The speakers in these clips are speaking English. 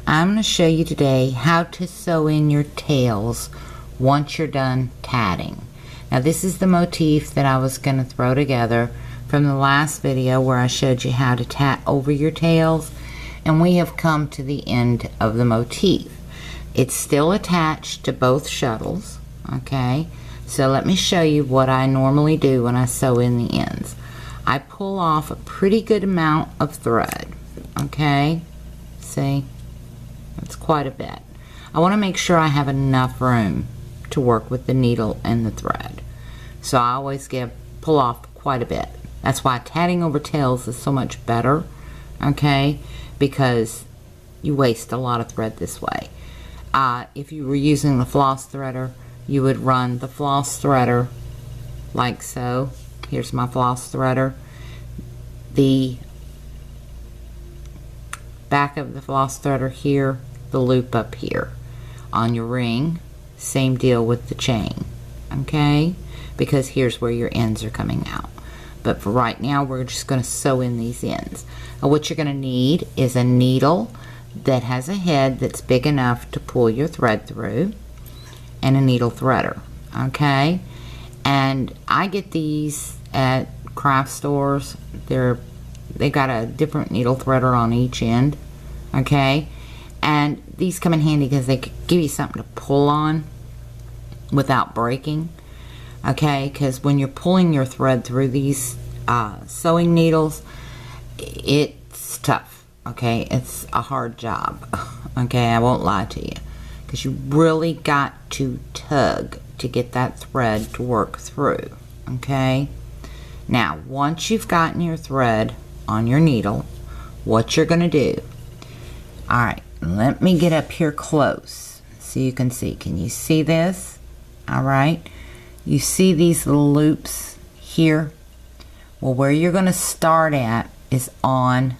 I'm going to show you today how to sew in your tails once you're done tatting. Now this is the motif that I was going to throw together from the last video where I showed you how to tat over your tails, and we have come to the end of the motif. It's still attached to both shuttles, okay? So let me show you what I normally do when I sew in the ends. I pull off a pretty good amount of thread, okay? See? That's quite a bit. I want to make sure I have enough room to work with the needle and the thread. So I always pull off quite a bit. That's why tatting over tails is so much better, okay? Because you waste a lot of thread this way. If you were using the floss threader, you would run the floss threader like so. Here's my floss threader. The back of the floss threader here, the loop up here. On your ring, same deal with the chain, okay? Because here's where your ends are coming out. But for right now, we're just going to sew in these ends. Now, what you're going to need is a needle that has a head that's big enough to pull your thread through, and a needle threader, okay? And I get these at craft stores. They got a different needle threader on each end, okay? And these come in handy because they give you something to pull on without breaking, okay? Because when you're pulling your thread through these sewing needles, it's tough, okay? It's a hard job, okay? I won't lie to you, because you really got to tug to get that thread to work through, okay? Now, once you've gotten your thread on your needle, what you're going to do, alright, let me get up here close so you can see. Can you see this? Alright, you see these little loops here? Well, where you're going to start at is on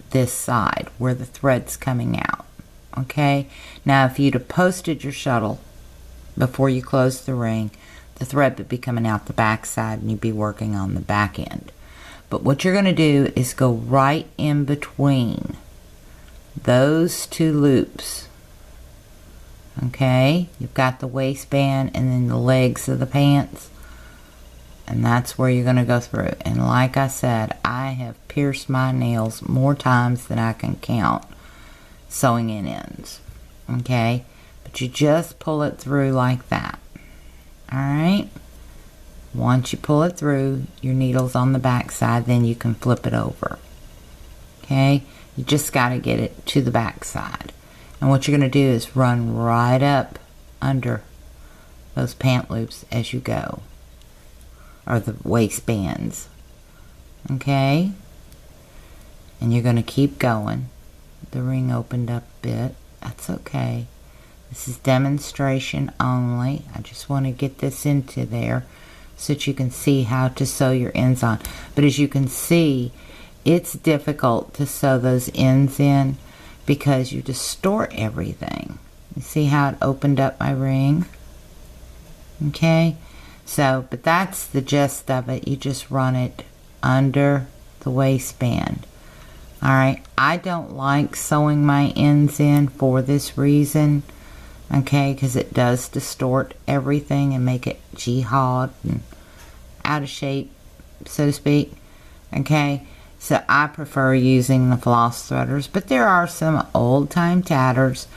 this side where the thread's coming out, okay? Now, if you'd have posted your shuttle before you closed the ring, the thread would be coming out the back side and you'd be working on the back end. But what you're going to do is go right in between those two loops, okay? You've got the waistband and then the legs of the pants, and that's where you're going to go through. And like I said, I have pierced my nails more times than I can count sewing in ends, okay? But you just pull it through like that. Alright, once you pull it through, your needle's on the back side, then you can flip it over, okay? You just got to get it to the back side. And what you're going to do is run right up under those pant loops as you go, or the waistbands, okay? And you're going to keep going. The ring opened up a bit, that's okay. This is demonstration only. I just want to get this into there so that you can see how to sew your ends on. But as you can see, it's difficult to sew those ends in because you distort everything. You see how it opened up my ring? Okay? So, but that's the gist of it. You just run it under the waistband. Alright, I don't like sewing my ends in for this reason. Okay, because it does distort everything and make it jihad and out of shape, so to speak. Okay, so I prefer using the floss threaders, but there are some old-time tatters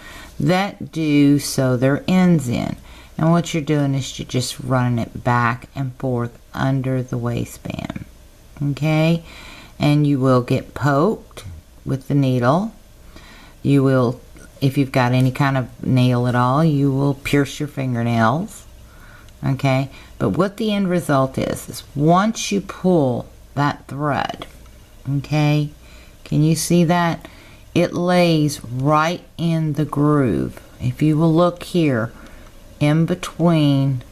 that do sew their ends in. And what you're doing is you're just running it back and forth under the waistband. Okay, and you will get poked with the needle. You will, if you've got any kind of nail at all, you will pierce your fingernails, okay? But what the end result is once you pull that thread, okay, can you see that? It lays right in the groove. If you will look here, in between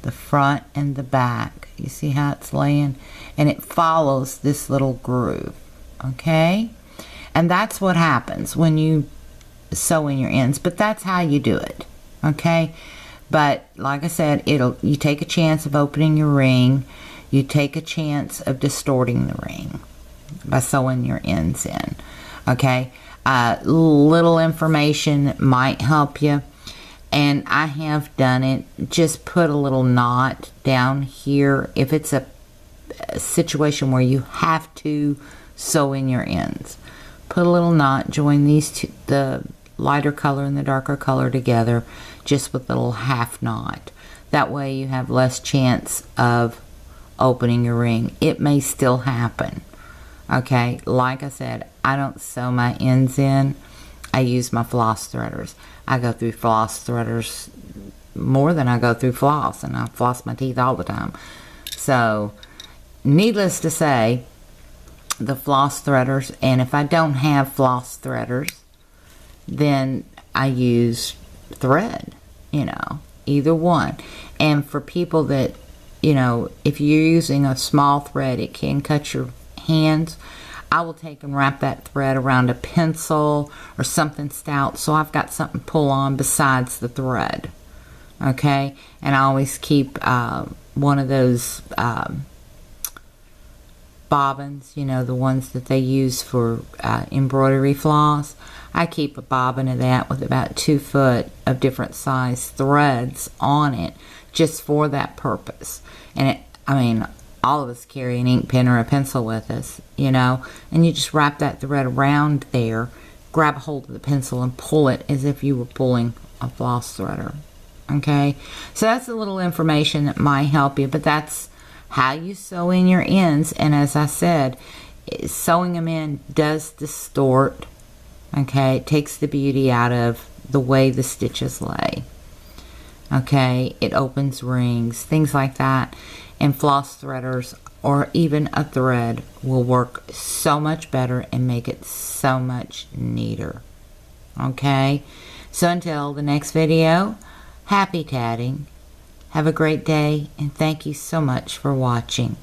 the front and the back, you see how it's laying? And it follows this little groove, okay? And that's what happens when you sew in your ends, but that's how you do it, okay? But like I said, you take a chance of opening your ring, you take a chance of distorting the ring by sewing your ends in, okay? Little information might help you. And I have done it. Just put a little knot down here. If it's a situation where you have to sew in your ends, put a little knot, join these two, the lighter color and the darker color together, just with a little half knot. That way you have less chance of opening your ring. It may still happen. Okay, like I said, I don't sew my ends in. I use my floss threaders. I go through floss threaders more than I go through floss, and I floss my teeth all the time. So, needless to say, the floss threaders, and if I don't have floss threaders, then I use thread, either one. And for people that, if you're using a small thread, it can cut your hands. I will take and wrap that thread around a pencil or something stout, so I've got something to pull on besides the thread. Okay, and I always keep one of those bobbins, the ones that they use for embroidery floss. I keep a bobbin of that with about 2 foot of different size threads on it, just for that purpose. And all of us carry an ink pen or a pencil with us, and you just wrap that thread around there, grab a hold of the pencil and pull it as if you were pulling a floss threader. Okay, so that's a little information that might help you, but that's how you sew in your ends. And as I said, sewing them in does distort. Okay, it takes the beauty out of the way the stitches lay. Okay, it opens rings, things like that. And floss threaders or even a thread will work so much better and make it so much neater. Okay, so until the next video, happy tatting. Have a great day, and thank you so much for watching.